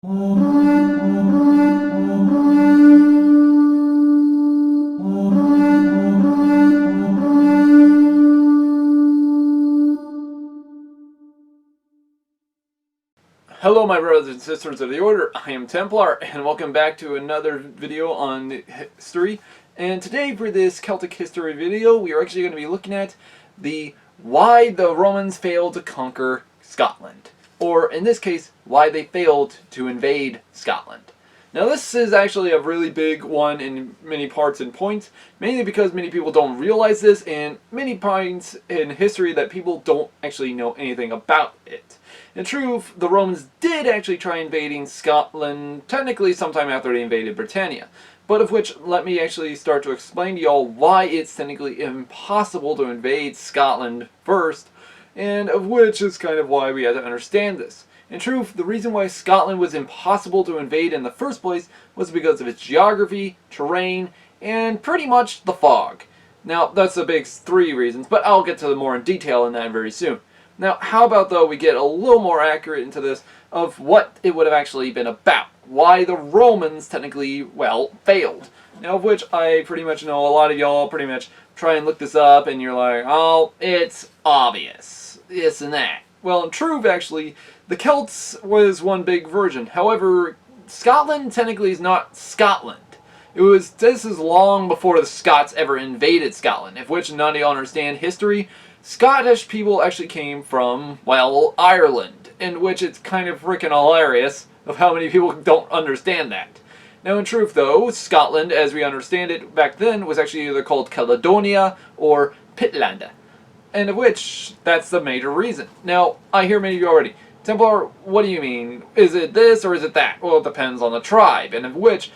Hello my brothers and sisters of the Order, I am Templar, and welcome back to another video on history. And today for this Celtic history video, we are actually going to be looking at why the Romans failed to conquer Scotland. Or in this case, why they failed to invade Scotland. Now this is actually a really big one in many parts and points, mainly because many people don't realize this, and many points in history that people don't actually know anything about it. In truth, the Romans did actually try invading Scotland, technically sometime after they invaded Britannia. But of which, let me actually start to explain to y'all why it's technically impossible to invade Scotland first, and of which is kind of why we had to understand this. In truth, the reason why Scotland was impossible to invade in the first place was because of its geography, terrain, and pretty much the fog. Now, that's the big three reasons, but I'll get to more in detail in that very soon. Now, how about though we get a little more accurate into this of what it would have actually been about. Why the Romans technically, well, failed. Now, of which I pretty much know a lot of y'all pretty much try and look this up and you're like, oh, it's obvious. This and that. Well, in truth, actually, the Celts was one big version. However, Scotland technically is not Scotland. This is long before the Scots ever invaded Scotland, of which none of y'all understand history. Scottish people actually came from, well, Ireland, in which it's kind of freaking hilarious of how many people don't understand that. Now, in truth, though, Scotland, as we understand it back then, was actually either called Caledonia or Pictland, and of which, that's the major reason. Now, I hear many of you already, Templar, what do you mean? Is it this or is it that? Well, it depends on the tribe, and of which,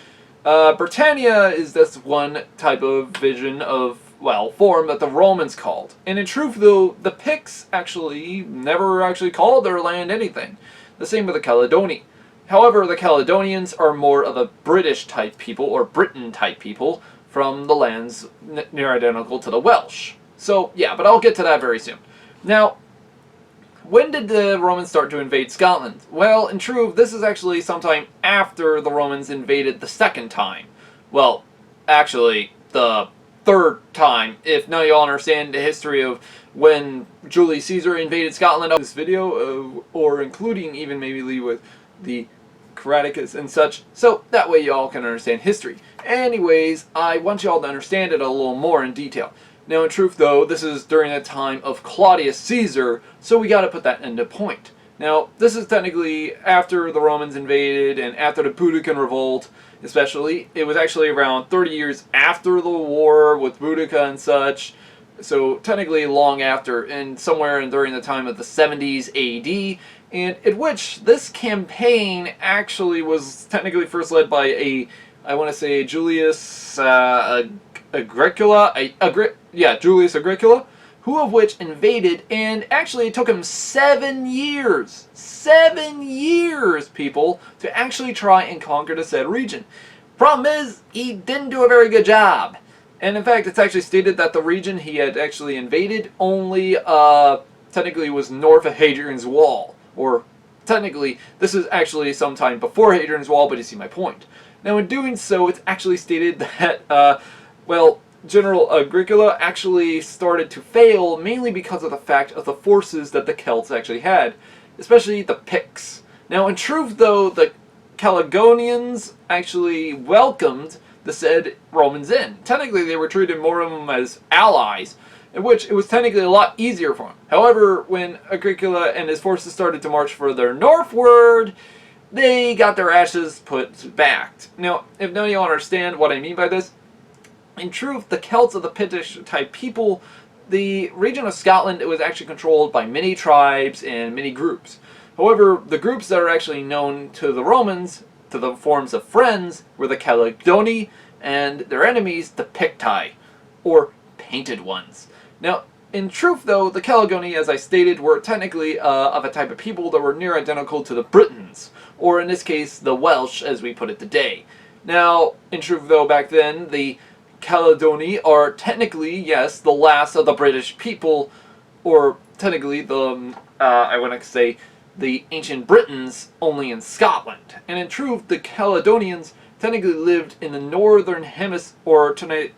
Britannia is this one type of vision of, well, form that the Romans called. And in truth, though, the Picts actually never actually called their land anything. The same with the Caledonii. However, the Caledonians are more of a British type people, or Britain type people, from the lands near identical to the Welsh. So, yeah, but I'll get to that very soon. Now, when did the Romans start to invade Scotland? Well, in truth, this is actually sometime after the Romans invaded the second time. Well, actually, the third time, if none of y'all understand the history of when Julius Caesar invaded Scotland. This video, or including even maybe with the Caradicus and such, so that way y'all can understand history. Anyways, I want y'all to understand it a little more in detail. Now, in truth, though, this is during the time of Claudius Caesar, so we gotta put that into point. Now, this is technically after the Romans invaded and after the Boudiccan Revolt, especially. It was actually around 30 years after the war with Boudica and such, so technically long after, and somewhere during the time of the 70s AD, and in which this campaign actually was technically first led by I want to say Julius Agricola, Julius Agricola, who of which invaded, and actually it took him 7 years, people, to actually try and conquer the said region. Problem is, he didn't do a very good job. And in fact, it's actually stated that the region he had actually invaded only, technically was north of Hadrian's Wall. Or, technically, this is actually sometime before Hadrian's Wall, but you see my point. Now, in doing so, it's actually stated that, well, General Agricola actually started to fail mainly because of the fact of the forces that the Celts actually had, especially the Picts. Now, in truth, though, the Caledonians actually welcomed the said Romans in. Technically, they were treated more of them as allies, in which it was technically a lot easier for them. However, when Agricola and his forces started to march further northward, they got their ashes put back. Now, if none of you understand what I mean by this, in truth, the Celts of the Pictish type people, the region of Scotland, it was actually controlled by many tribes and many groups. However, the groups that are actually known to the Romans, to the forms of friends, were the Caledonii, and their enemies, the Picti, or painted ones. Now, in truth, though, the Caledonii, as I stated, were technically of a type of people that were near identical to the Britons, or in this case, the Welsh, as we put it today. Now, in truth, though, back then, the Caledonii are technically, yes, the last of the British people, or technically the, I want to say, the ancient Britons only in Scotland. And in truth, the Caledonians technically lived in the northern hemisphere, or tonight,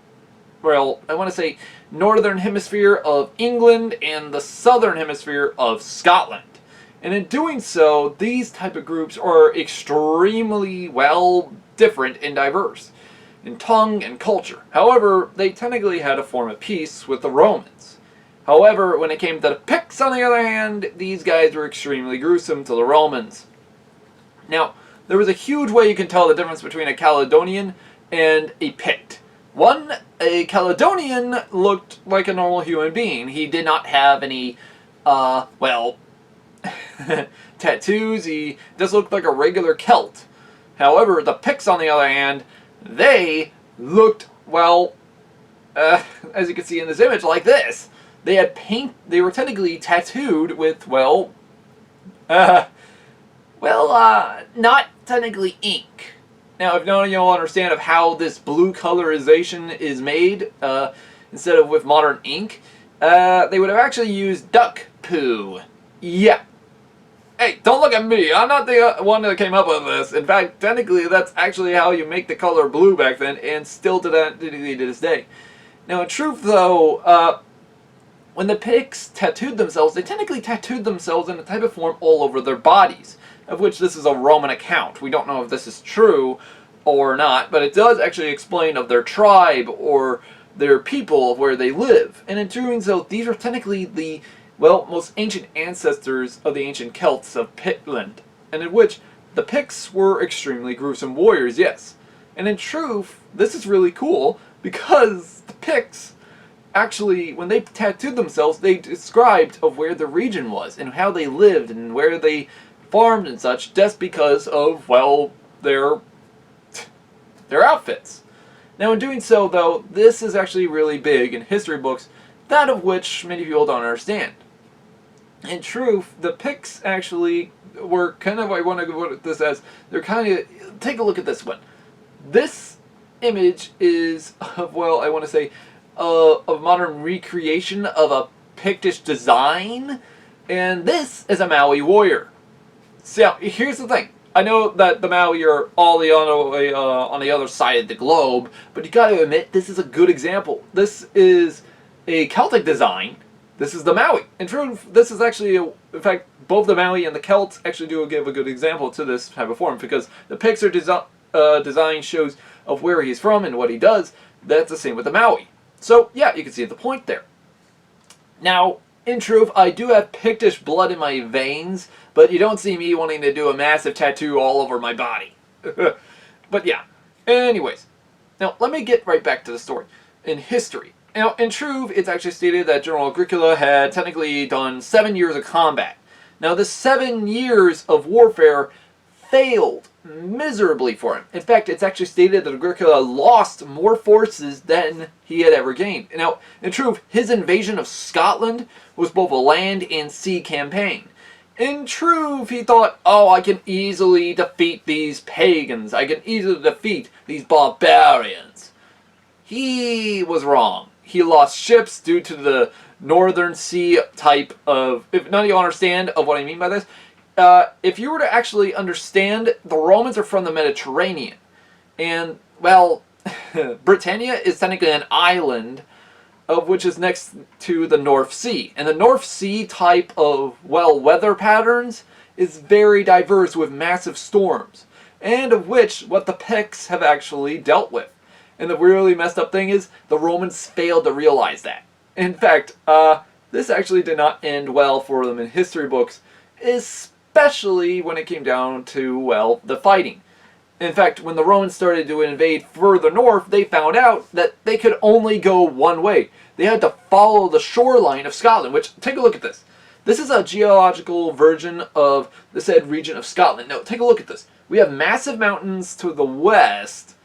well, I want to say northern hemisphere of England and the southern hemisphere of Scotland. And in doing so, these type of groups are extremely, well, different and diverse in tongue and culture. However, they technically had a form of peace with the Romans. However, when it came to the Picts, on the other hand, these guys were extremely gruesome to the Romans. Now, there was a huge way you can tell the difference between a Caledonian and a Pict. One, a Caledonian looked like a normal human being. He did not have any, well, tattoos. He just looked like a regular Celt. However, the Picts, on the other hand, they looked, well, as you can see in this image, like this. They had paint. They were technically tattooed with, well, not technically ink. Now, if none of you all understand of how this blue colorization is made, instead of with modern ink, they would have actually used duck poo. Yeah. Hey, don't look at me. I'm not the one that came up with this. In fact, technically, that's actually how you make the color blue back then, and still to this day. Now, in truth, though, when the Picts tattooed themselves, they technically tattooed themselves in a type of form all over their bodies, of which this is a Roman account. We don't know if this is true or not, but it does actually explain of their tribe or their people of where they live. And in doing so, these are technically the, well, most ancient ancestors of the ancient Celts of Pictland, and in which the Picts were extremely gruesome warriors, yes. And in truth, this is really cool because the Picts actually, when they tattooed themselves, they described of where the region was and how they lived and where they farmed and such, just because of, well, their outfits. Now, in doing so, though, this is actually really big in history books, that of which many people don't understand. In truth, the Picts actually were kind of, I want to put this as, they're kind of, take a look at this one. This image is of, well, I want to say, a modern recreation of a Pictish design, and this is a Maui warrior. So, here's the thing. I know that the Maui are all the on the other side of the globe, but you gotta admit, this is a good example. This is a Celtic design. This is the Maui. In truth, this is actually, in fact, both the Maui and the Celts actually do give a good example to this type of form, because the Picts design shows of where he's from and what he does. That's the same with the Maui. So, yeah, you can see the point there. Now, in truth, I do have Pictish blood in my veins, but you don't see me wanting to do a massive tattoo all over my body. But yeah, anyways. Now, let me get right back to the story. In history. Now, in truth, it's actually stated that General Agricola had technically done 7 years of combat. Now, the 7 years of warfare failed miserably for him. In fact, it's actually stated that Agricola lost more forces than he had ever gained. Now, in truth, his invasion of Scotland was both a land and sea campaign. In truth, he thought, oh, I can easily defeat these pagans. I can easily defeat these barbarians. He was wrong. He lost ships due to the Northern Sea type of... If none of you understand of what I mean by this, if you were to actually understand, the Romans are from the Mediterranean. And, well, Britannia is technically an island, of which is next to the North Sea. And the North Sea type of, well, weather patterns is very diverse with massive storms. And of which, what the Picts have actually dealt with. And the really messed up thing is, the Romans failed to realize that. In fact, this actually did not end well for them in history books, especially when it came down to, well, the fighting. In fact, when the Romans started to invade further north, they found out that they could only go one way. They had to follow the shoreline of Scotland, which, take a look at this. This is a geological version of the said region of Scotland. Now, take a look at this. We have massive mountains to the west,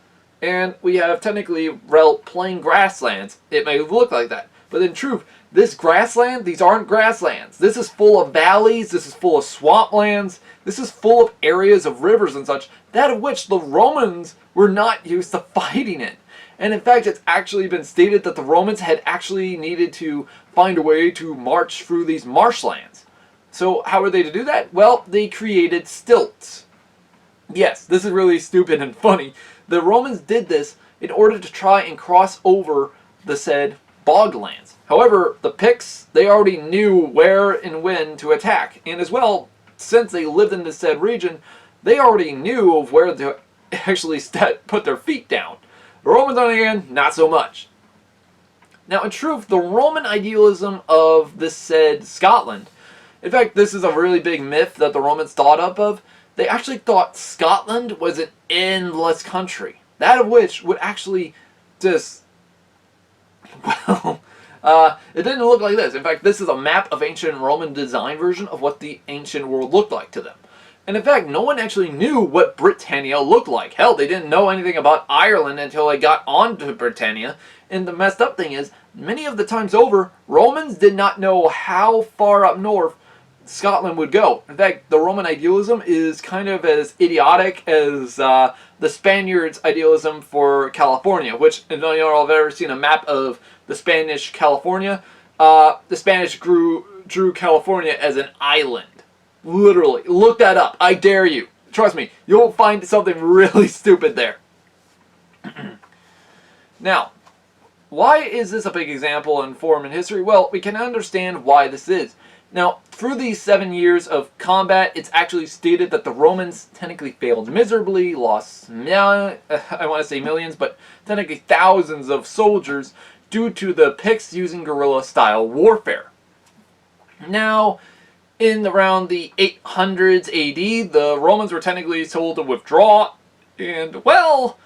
and we have technically, well, plain grasslands. It may look like that, but in truth, this grassland, these aren't grasslands. This is full of valleys, this is full of swamplands, this is full of areas of rivers and such, that of which the Romans were not used to fighting in. And in fact, it's actually been stated that the Romans had actually needed to find a way to march through these marshlands. So how were they to do that? Well, they created stilts. Yes, this is really stupid and funny. The Romans did this in order to try and cross over the said boglands. However, the Picts, they already knew where and when to attack. And as well, since they lived in the said region, they already knew of where to actually put their feet down. The Romans, on the other hand, not so much. Now, in truth, the Roman idealism of this said Scotland, in fact, this is a really big myth that the Romans thought up of. They actually thought Scotland was an endless country. That of which would actually just, well, it didn't look like this. In fact, this is a map of ancient Roman design version of what the ancient world looked like to them. And in fact, no one actually knew what Britannia looked like. Hell, they didn't know anything about Ireland until they got onto Britannia. And the messed up thing is, many of the times over, Romans did not know how far up north Scotland would go. In fact, the Roman idealism is kind of as idiotic as the Spaniards' idealism for California, which, if you know, I've ever seen a map of the Spanish California, the Spanish drew California as an island. Literally. Look that up. I dare you. Trust me, you'll find something really stupid there. Now, why is this a big example in form and history? Well, we can understand why this is. Now, through these 7 years of combat, it's actually stated that the Romans technically failed miserably, lost, I want to say millions, but technically thousands of soldiers due to the Picts using guerrilla-style warfare. Now, in around the 800s AD, the Romans were technically told to withdraw and, well,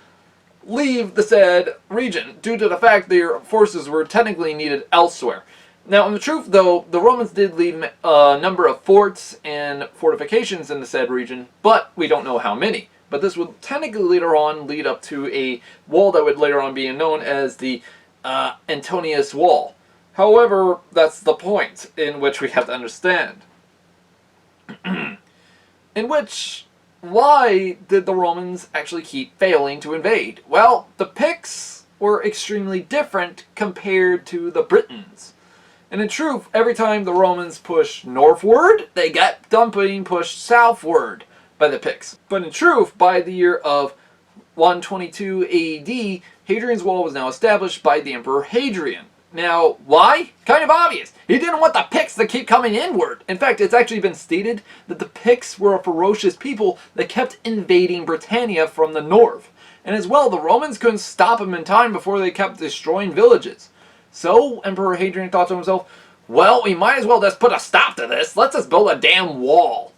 leave the said region due to the fact their forces were technically needed elsewhere. Now, in the truth, though, the Romans did leave a number of forts and fortifications in the said region, but we don't know how many. But this would technically later on lead up to a wall that would later on be known as the Hadrians Wall. However, that's the point in which we have to understand. In which, why did the Romans actually keep failing to invade? Well, the Picts were extremely different compared to the Britons. And in truth, every time the Romans pushed northward, they got being pushed southward by the Picts. But in truth, by the year of 122 AD, Hadrian's Wall was now established by the Emperor Hadrian. Now, why? Kind of obvious. He didn't want the Picts to keep coming inward. In fact, it's actually been stated that the Picts were a ferocious people that kept invading Britannia from the north. And as well, the Romans couldn't stop them in time before they kept destroying villages. So, Emperor Hadrian thought to himself, well, we might as well just put a stop to this. Let's just build a damn wall.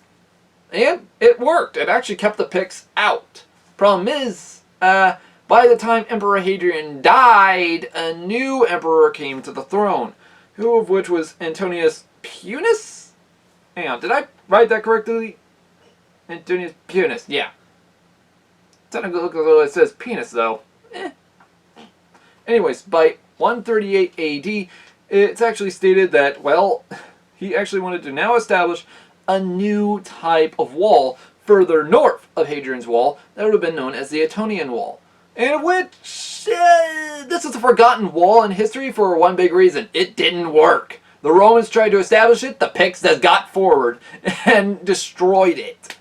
And it worked. It actually kept the Picts out. Problem is, by the time Emperor Hadrian died, a new emperor came to the throne, who of which was Antonius Pius? Hang on, did I write that correctly? Antonius Pius, yeah. Technically, look as though it says penis, though. Anyways, by 138 AD, it's actually stated that, well, he actually wanted to now establish a new type of wall further north of Hadrian's Wall that would have been known as the Hadrian Wall. And which, this is a forgotten wall in history for one big reason. It didn't work. The Romans tried to establish it, the Picts just got forward and destroyed it.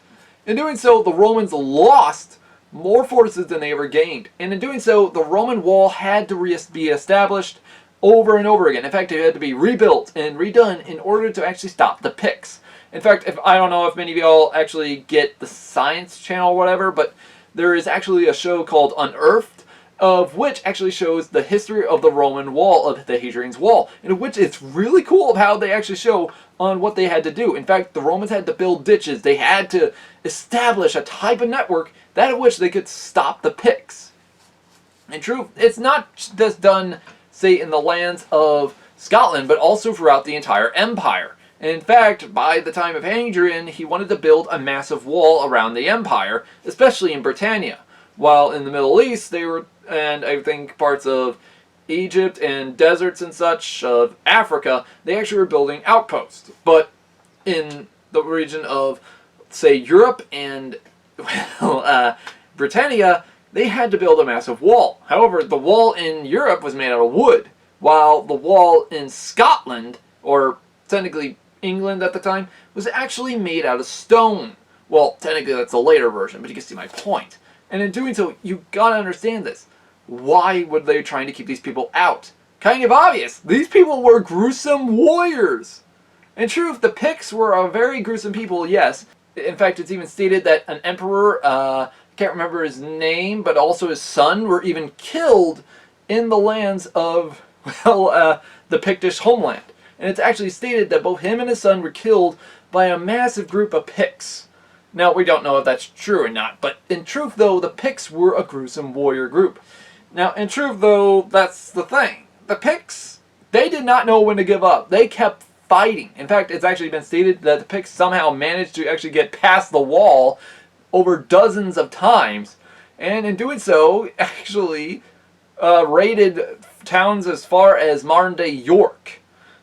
In doing so, the Romans lost more forces than they ever gained. And in doing so, the Roman wall had to be established over and over again. In fact, it had to be rebuilt and redone in order to actually stop the Picts. In fact, I don't know if many of y'all actually get the Science Channel or whatever, but there is actually a show called Unearthed, of which actually shows the history of the Roman wall, of the Hadrian's Wall, in which it's really cool of how they actually show on what they had to do. In fact, the Romans had to build ditches. They had to establish a type of network that of which they could stop the Picts. In truth, it's not just done, say, in the lands of Scotland, but also throughout the entire empire. And in fact, by the time of Hadrian, he wanted to build a massive wall around the empire, especially in Britannia. While in the Middle East, they were, and I think parts of Egypt and deserts and such of Africa, they actually were building outposts. But in the region of, say, Europe and, well, Britannia, they had to build a massive wall. However, the wall in Europe was made out of wood, while the wall in Scotland, or technically England at the time, was actually made out of stone. Well, technically that's a later version, but you can see my point. And in doing so, you gotta understand this. Why were they trying to keep these people out? Kind of obvious. These people were gruesome warriors. In truth, the Picts were a very gruesome people, yes. In fact, it's even stated that an emperor, I can't remember his name, but also his son, were even killed in the lands of, well, the Pictish homeland. And it's actually stated that both him and his son were killed by a massive group of Picts. Now, we don't know if that's true or not, but in truth, though, the Picts were a gruesome warrior group. Now, in truth, though, that's the thing. The Picts, they did not know when to give up. They kept fighting. In fact, it's actually been stated that the Picts somehow managed to actually get past the wall over dozens of times, and in doing so, actually raided towns as far as modern-day York.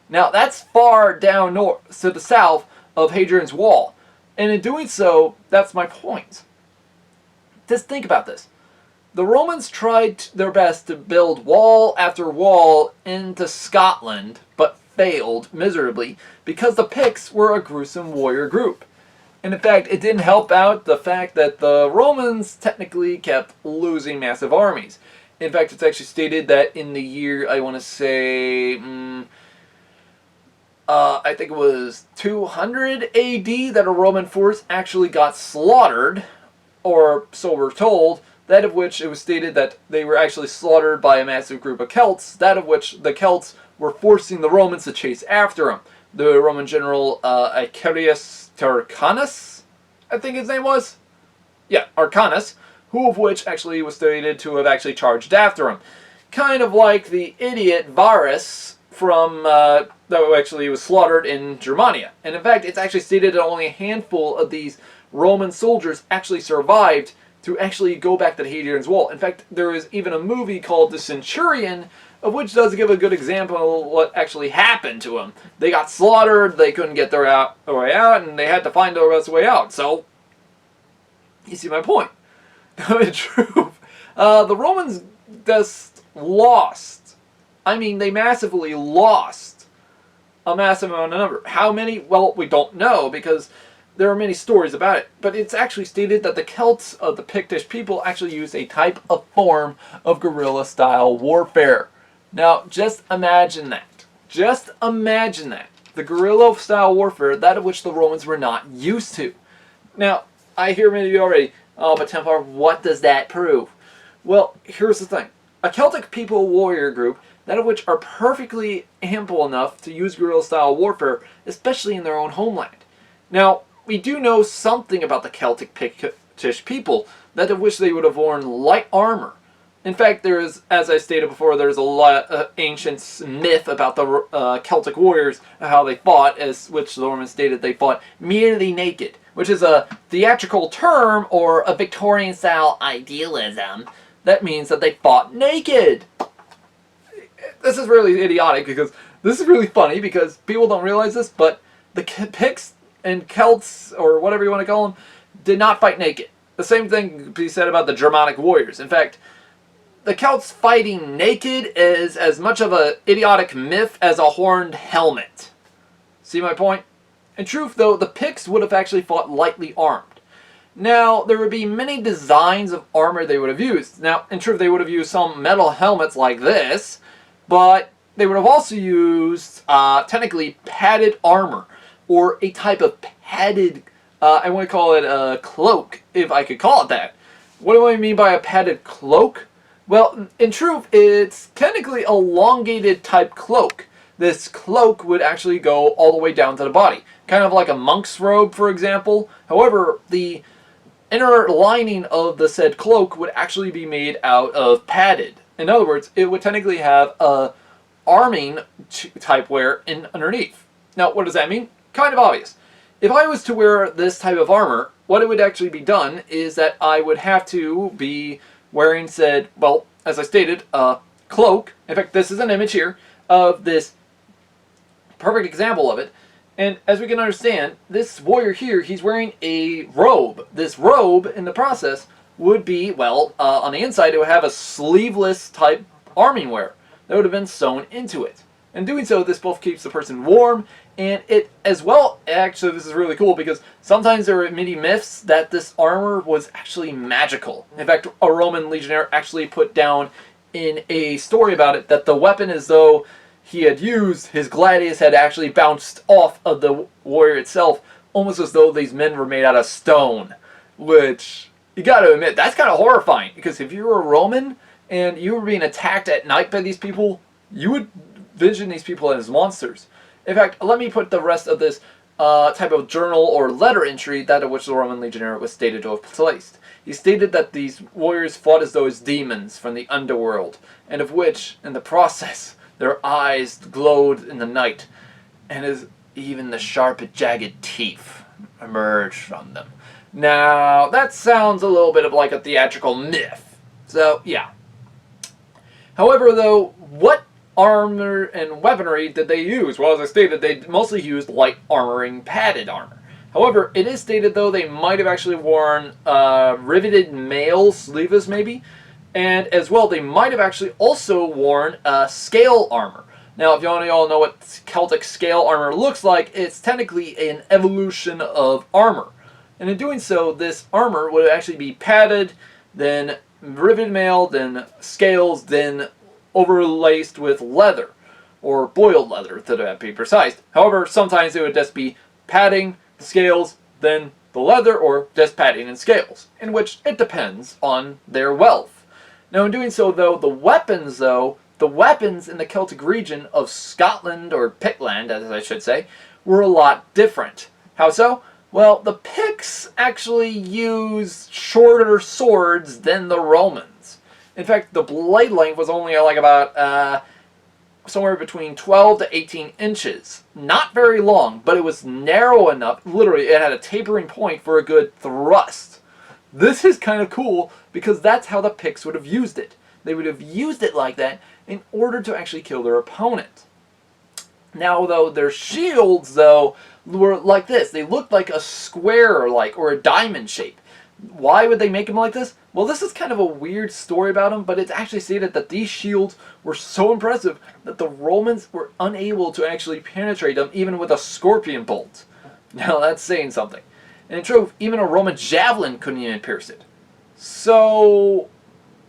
Now, that's far down north, to the south of Hadrian's Wall. And in doing so, that's my point. Just think about this. The Romans tried their best to build wall after wall into Scotland, but failed miserably because the Picts were a gruesome warrior group. And in fact, it didn't help out the fact that the Romans technically kept losing massive armies. In fact, it's actually stated that in the year, I want to say, I think it was 200 AD that a Roman force actually got slaughtered, or so we're told, that of which it was stated that they were actually slaughtered by a massive group of Celts, that of which the Celts were forcing the Romans to chase after them. The Roman general Icarius Tarquinius, I think his name was? Yeah, Arcanus, who of which actually was stated to have actually charged after him. Kind of like the idiot Varus from that actually was slaughtered in Germania. And in fact, it's actually stated that only a handful of these Roman soldiers actually survived to actually go back to the Hadrian's Wall. In fact, there is even a movie called The Centurion, of which does give a good example of what actually happened to them. They got slaughtered, they couldn't get their way out, and they had to find their best way out. So, you see my point. In truth, the Romans just lost. I mean, they massively lost a massive amount of number. How many? Well, we don't know because there are many stories about it. But it's actually stated that the Celts of the Pictish people actually used a type of form of guerrilla-style warfare. Now, just imagine that. Just imagine that. The guerrilla-style warfare, that of which the Romans were not used to. Now, I hear many of you already, oh, but Templar, what does that prove? Well, here's the thing. A Celtic people warrior group, that of which are perfectly ample enough to use guerrilla-style warfare, especially in their own homeland. Now, we do know something about the Celtic Pictish people, that of which they would have worn light armor. In fact, there is, as I stated before, there's a lot of ancient myth about the Celtic warriors, how they fought, as which the Romans stated they fought merely naked, which is a theatrical term or a Victorian-style idealism that means that they fought naked. This is really idiotic because this is really funny because people don't realize this, but the Picts and Celts, or whatever you want to call them, did not fight naked. The same thing could be said about the Germanic warriors. In fact, the Celts fighting naked is as much of an idiotic myth as a horned helmet. See my point? In truth, though, the Picts would have actually fought lightly armed. Now, there would be many designs of armor they would have used. Now, in truth, they would have used some metal helmets like this, but they would have also used, technically, padded armor, or a type of padded, I want to call it a cloak, if I could call it that. What do I mean by a padded cloak? Well, in truth, it's technically a elongated type cloak. This cloak would actually go all the way down to the body. Kind of like a monk's robe, for example. However, the inner lining of the said cloak would actually be made out of padded. In other words, it would technically have a arming type wear in underneath. Now, what does that mean? Kind of obvious. If I was to wear this type of armor, what it would actually be done is that I would have to be wearing said, well, as I stated, a cloak. In fact, this is an image here of this perfect example of it. And as we can understand, this warrior here, he's wearing a robe. This robe, in the process, would be, well, on the inside, it would have a sleeveless type arming wear that would have been sewn into it. In doing so, this both keeps the person warm And it, as well, actually, this is really cool because sometimes there were many myths that this armor was actually magical. In fact, a Roman legionnaire actually put down in a story about it that the weapon, as though he had used, his gladius had actually bounced off of the warrior itself, almost as though these men were made out of stone. Which, you gotta admit, that's kind of horrifying. Because if you were a Roman and you were being attacked at night by these people, you would vision these people as monsters. In fact, let me put the rest of this type of journal or letter entry, that of which the Roman legionnaire was stated to have placed. He stated that these warriors fought as though as demons from the underworld, and of which, in the process, their eyes glowed in the night, and as even the sharp, jagged teeth emerged from them. Now, that sounds a little bit of like a theatrical myth. So, yeah. However, though, what armor and weaponry did they use? Well, as I stated, they mostly used light armoring padded armor. However, it is stated, though, they might have actually worn riveted mail sleeves, maybe. And as well, they might have actually also worn scale armor. Now, if you all know what Celtic scale armor looks like, it's technically an evolution of armor. And in doing so, this armor would actually be padded, then riveted mail, then scales, then overlaced with leather, or boiled leather to be precise. However, sometimes it would just be padding, the scales, then the leather, or just padding and scales, in which it depends on their wealth. Now in doing so, though, the weapons in the Celtic region of Scotland, or Pictland as I should say, were a lot different. How so? Well, the Picts actually used shorter swords than the Romans. In fact, the blade length was only like about somewhere between 12 to 18 inches. Not very long, but it was narrow enough. Literally, it had a tapering point for a good thrust. This is kind of cool because that's how the Picts would have used it. They would have used it like that in order to actually kill their opponent. Now, though, their shields, though, were like this. They looked like a square or a diamond shape. Why would they make them like this? Well, this is kind of a weird story about them, but it's actually stated that these shields were so impressive that the Romans were unable to actually penetrate them even with a scorpion bolt. Now, that's saying something. And in truth, even a Roman javelin couldn't even pierce it. So,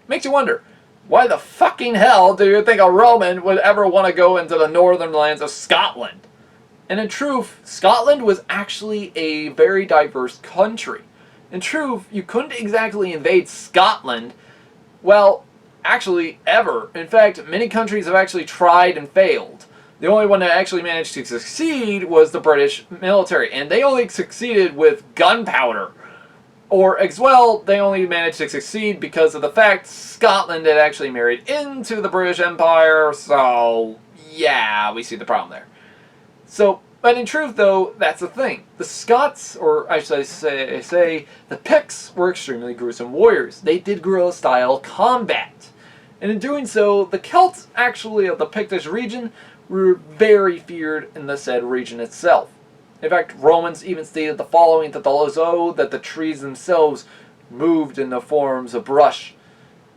makes you wonder, why the fucking hell do you think a Roman would ever want to go into the northern lands of Scotland? And in truth, Scotland was actually a very diverse country. In truth, you couldn't exactly invade Scotland, well, actually, ever. In fact, many countries have actually tried and failed. The only one that actually managed to succeed was the British military, and they only succeeded with gunpowder. Or, as well, they only managed to succeed because of the fact Scotland had actually married into the British Empire, so, yeah, we see the problem there. So, but in truth, though, that's the thing. The Scots, or I should say the Picts, were extremely gruesome warriors. They did guerrilla-style combat. And in doing so, the Celts, actually, of the Pictish region, were very feared in the said region itself. In fact, Romans even stated the following, that the trees themselves moved in the forms of brush,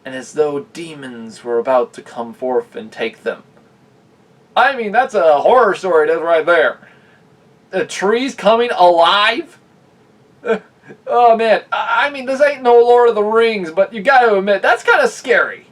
and as though demons were about to come forth and take them. I mean, that's a horror story, that's right there. The trees coming alive? Oh man, I mean, this ain't no Lord of the Rings, but you gotta admit, that's kind of scary.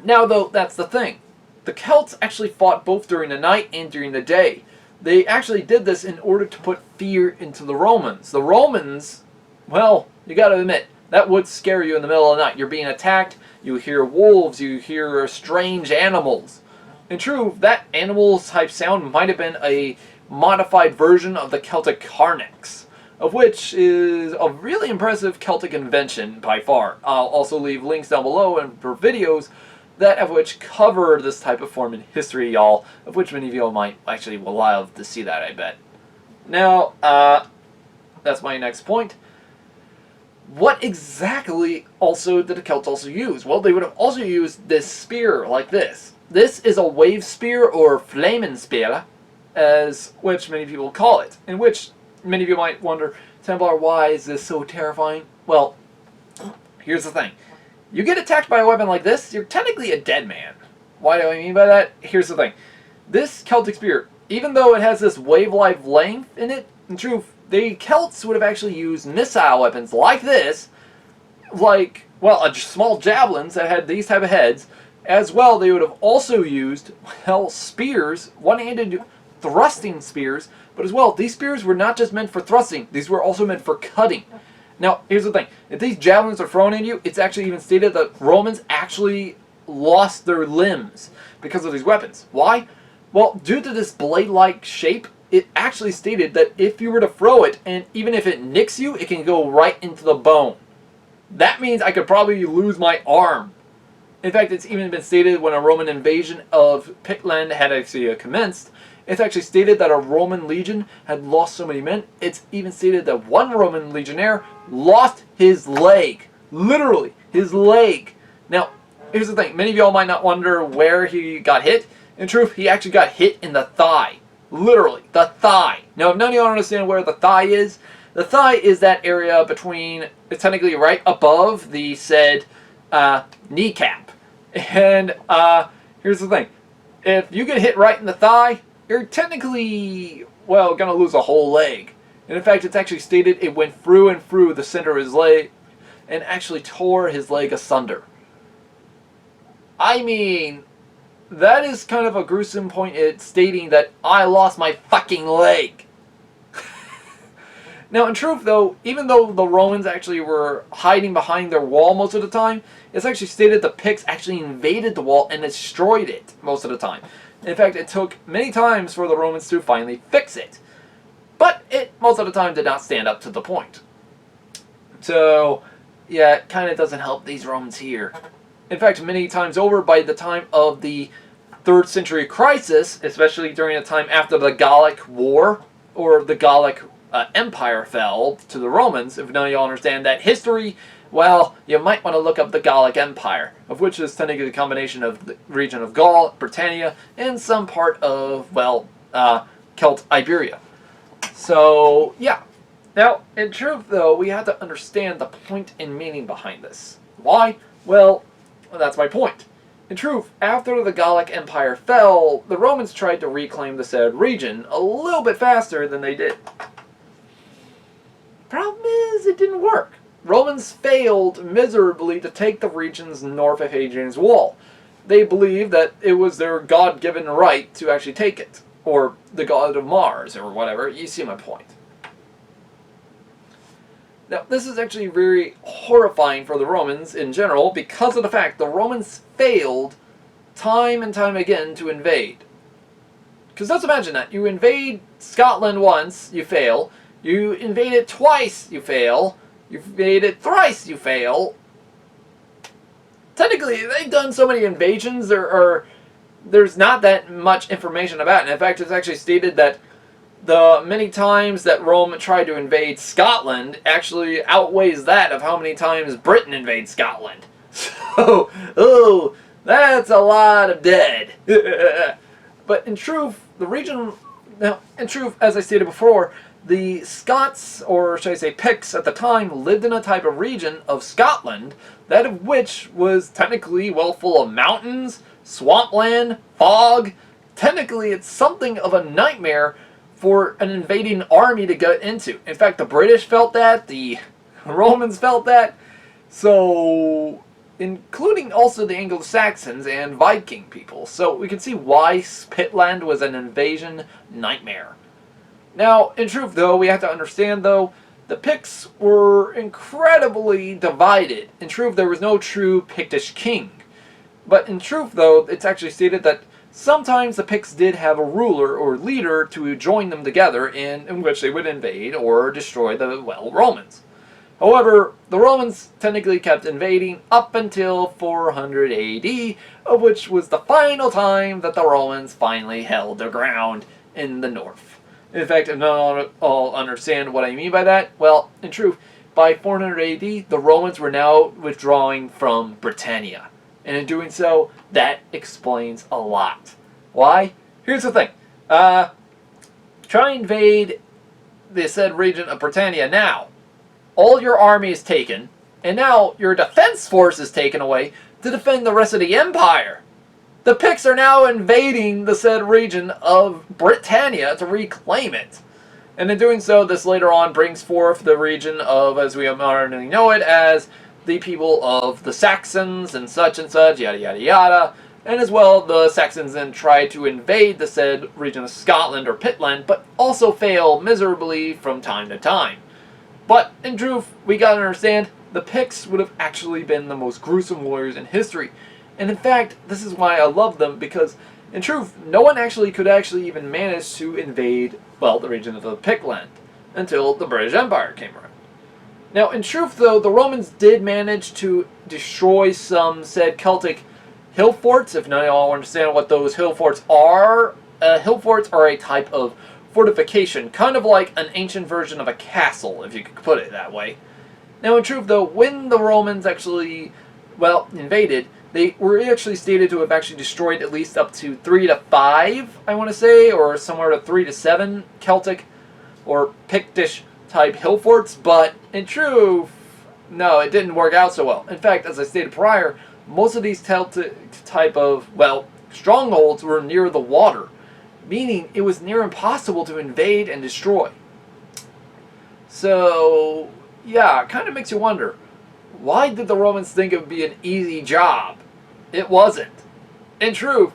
Now though, that's the thing. The Celts actually fought both during the night and during the day. They actually did this in order to put fear into the Romans. The Romans, well, you gotta admit, that would scare you in the middle of the night. You're being attacked, you hear wolves, you hear strange animals. In truth, that animal type sound might have been a modified version of the Celtic Carnix, of which is a really impressive Celtic invention by far. I'll also leave links down below and for videos that of which cover this type of form in history, y'all, of which many of you might actually will love to see that, I bet. Now, that's my next point. What exactly also did the Celts also use? Well, they would have also used this spear like this. This is a wave spear, or flamen spear, as which many people call it. In which many of you might wonder, Templar, why is this so terrifying? Well, here's the thing. You get attacked by a weapon like this, you're technically a dead man. Why do I mean by that? Here's the thing. This Celtic spear, even though it has this wave-like length in it, in truth, the Celts would have actually used missile weapons like this, like, well, small javelins that had these type of heads. As well, they would have also used, well, spears, one-handed thrusting spears, but as well, these spears were not just meant for thrusting, these were also meant for cutting. Now, here's the thing, if these javelins are thrown at you, it's actually even stated that Romans actually lost their limbs because of these weapons. Why? Well, due to this blade-like shape, it actually stated that if you were to throw it, and even if it nicks you, it can go right into the bone. That means I could probably lose my arm. In fact, it's even been stated when a Roman invasion of Pictland had actually commenced, it's actually stated that a Roman legion had lost so many men. It's even stated that one Roman legionnaire lost his leg. Literally, his leg. Now, here's the thing. Many of y'all might not wonder where he got hit. In truth, he actually got hit in the thigh. Literally, the thigh. Now, if none of y'all understand where the thigh is that area between, it's technically right above the said kneecap. And here's the thing. If you get hit right in the thigh, you're technically, well, going to lose a whole leg. And in fact, it's actually stated it went through and through the center of his leg and actually tore his leg asunder. I mean, that is kind of a gruesome point. It's stating that I lost my fucking leg. Now, in truth, though, even though the Romans actually were hiding behind their wall most of the time, it's actually stated the Picts actually invaded the wall and destroyed it most of the time. In fact, it took many times for the Romans to finally fix it. But it, most of the time, did not stand up to the point. So, yeah, it kind of doesn't help these Romans here. In fact, many times over, by the time of the 3rd century crisis, especially during the time after the Gallic War, or the Gallic Empire fell to the Romans, if none of y'all understand that history, well, you might want to look up the Gallic Empire, of which is technically a combination of the region of Gaul, Britannia, and some part of, well, Celt Iberia. So, yeah. Now, in truth, though, we have to understand the point and meaning behind this. Why? Well, that's my point. In truth, after the Gallic Empire fell, the Romans tried to reclaim the said region a little bit faster than they did. Problem is, it didn't work. Romans failed miserably to take the regions north of Hadrian's Wall. They believed that it was their God-given right to actually take it, or the god of Mars, or whatever. You see my point. Now, this is actually very horrifying for the Romans in general because of the fact the Romans failed time and time again to invade. Because let's imagine that. You invade Scotland once, you fail. You invade it twice, you fail. You invade it thrice, you fail. Technically, they've done so many invasions, there's not that much information about it. And in fact, it's actually stated that the many times that Rome tried to invade Scotland actually outweighs that of how many times Britain invades Scotland. So, oh, that's a lot of dead. But in truth, the region, now, in truth, as I stated before, the Scots, or should I say Picts at the time, lived in a type of region of Scotland, that of which was technically, well, full of mountains, swampland, fog. Technically, it's something of a nightmare for an invading army to get into. In fact, the British felt that, the Romans felt that, so including also the Anglo-Saxons and Viking people. So we can see why Pictland was an invasion nightmare. Now, in truth, though, we have to understand, though, the Picts were incredibly divided. In truth, there was no true Pictish king. But in truth, though, it's actually stated that sometimes the Picts did have a ruler or leader to join them together in which they would invade or destroy the, well, Romans. However, the Romans technically kept invading up until 400 AD, of which was the final time that the Romans finally held their ground in the north. In fact, if not all understand what I mean by that, well, in truth, by 400 AD, the Romans were now withdrawing from Britannia. And in doing so, that explains a lot. Why? Here's the thing. Try and invade the said region of Britannia now. All your army is taken, and now your defense force is taken away to defend the rest of the empire. the Picts are now invading the said region of Britannia to reclaim it. And in doing so, this later on brings forth the region of, as we already know it, as the people of the Saxons and such, yada yada yada. And as well, the Saxons then try to invade the said region of Scotland or Pictland, but also fail miserably from time to time. But in truth, we gotta understand, the Picts would have actually been the most gruesome warriors in history. And in fact, this is why I love them, because in truth, no one could even manage to invade, well, the region of the Pictland until the British Empire came around. Now, in truth, though, the Romans did manage to destroy some said Celtic hill forts. If none of y'all understand what those hill forts are a type of fortification, kind of like an ancient version of a castle, if you could put it that way. Now, in truth, though, when the Romans actually, well, invaded, they were actually stated to have actually destroyed at least up to 3 to 5, I want to say, or somewhere to 3 to 7 Celtic or Pictish type hill forts, but in truth, no, it didn't work out so well. In fact, as I stated prior, most of these Celtic type of, well, strongholds were near the water, meaning it was near impossible to invade and destroy. So, yeah, it kind of makes you wonder, why did the Romans think it would be an easy job? It wasn't. In truth,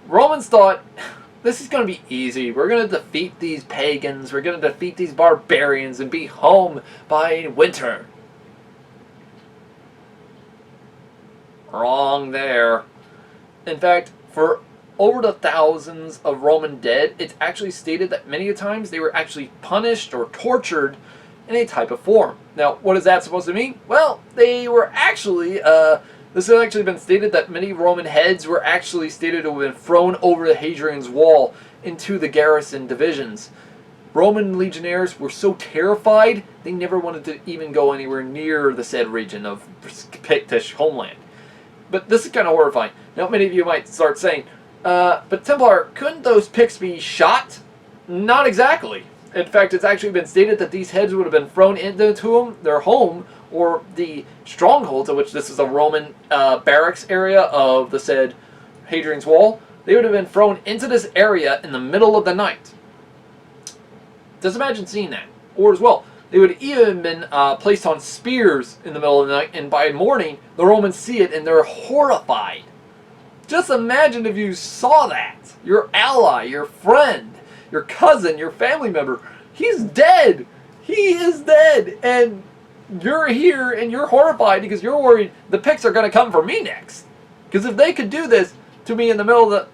Romans thought, this is going to be easy. We're going to defeat these pagans. We're going to defeat these barbarians and be home by winter. Wrong there. In fact, for over the thousands of Roman dead, it's actually stated that many times they were actually punished or tortured in a type of form. Now, what is that supposed to mean? Well, they were actually, this has actually been stated that many Roman heads were actually stated to have been thrown over the Hadrians Wall into the garrison divisions. Roman legionnaires were so terrified, they never wanted to even go anywhere near the said region of Pictish homeland. But this is kind of horrifying. Now, many of you might start saying, but Templar, couldn't those Picts be shot? Not exactly. In fact, it's actually been stated that these heads would have been thrown into their home, or the strongholds, of which this is a Roman barracks area of the said Hadrian's Wall. They would have been thrown into this area in the middle of the night. Just imagine seeing that. Or as well, they would have even been placed on spears in the middle of the night, and by morning, the Romans see it and they're horrified. Just imagine if you saw that. Your ally, your friend, your cousin, your family member, he's dead. He is dead. And you're here and you're horrified because you're worried the Picts are going to come for me next. Because if they could do this to me in the middle of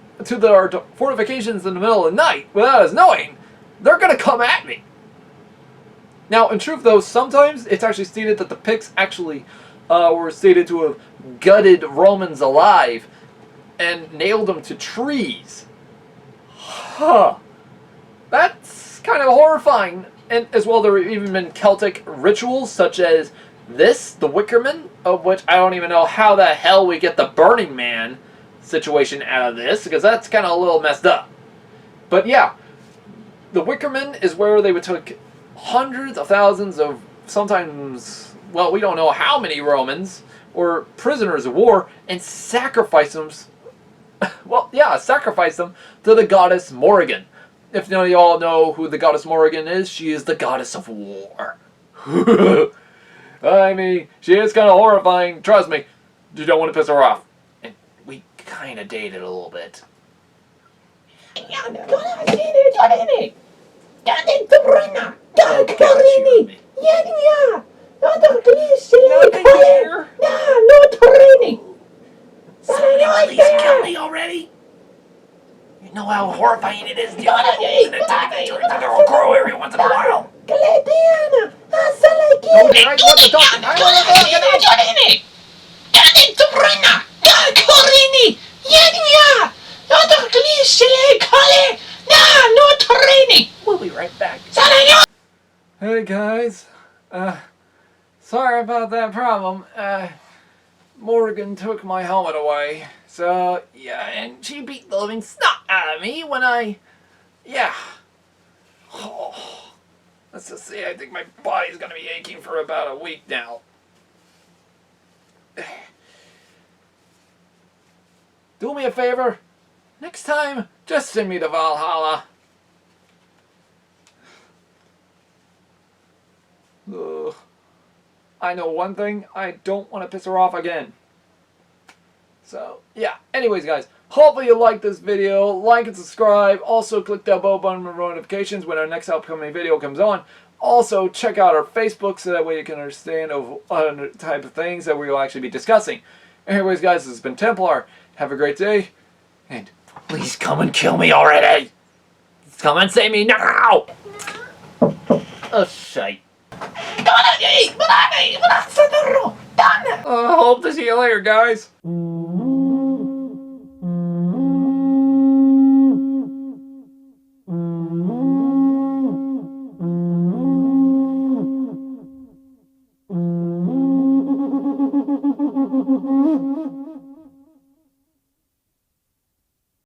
our fortifications in the middle of the night without us knowing, they're going to come at me. Now, in truth, though, sometimes it's actually stated that the Picts actually were stated to have gutted Romans alive and nailed them to trees. Huh. That's kind of horrifying. And as well, there have even been Celtic rituals such as this, the Wickerman, of which I don't even know how the hell we get the Burning Man situation out of this, because that's kind of a little messed up. But yeah, the Wickerman is where they would take hundreds of thousands of, sometimes, well, we don't know how many Romans or prisoners of war, and sacrifice them, well, yeah, sacrifice them to the goddess Morrigan. If none of y'all know who the goddess Morrigan is, she is the goddess of war. I mean, she is kind of horrifying. Trust me, you don't want to piss her off. And we kind of dated a little bit. Please kill me already. You know how horrifying it is. It will grow every once in a while. We'll be right back. Hey guys, sorry about that problem. Morgan took my helmet away. So, yeah, and she beat the living snot out of me when yeah. Oh, let's just say I think my body's gonna be aching for about a week now. do me a favor. Next time, just send me to Valhalla. Ugh. I know one thing, I don't want to piss her off again. So, yeah. Anyways, guys, hopefully you liked this video. Like and subscribe. Also, click that bell button for notifications when our next upcoming video comes on. Also, check out our Facebook so that way you can understand of other type of things that we will actually be discussing. Anyways, guys, this has been Templar. Have a great day. And please come and kill me already. Come and save me now. Oh, shite. Hope to see you later, guys.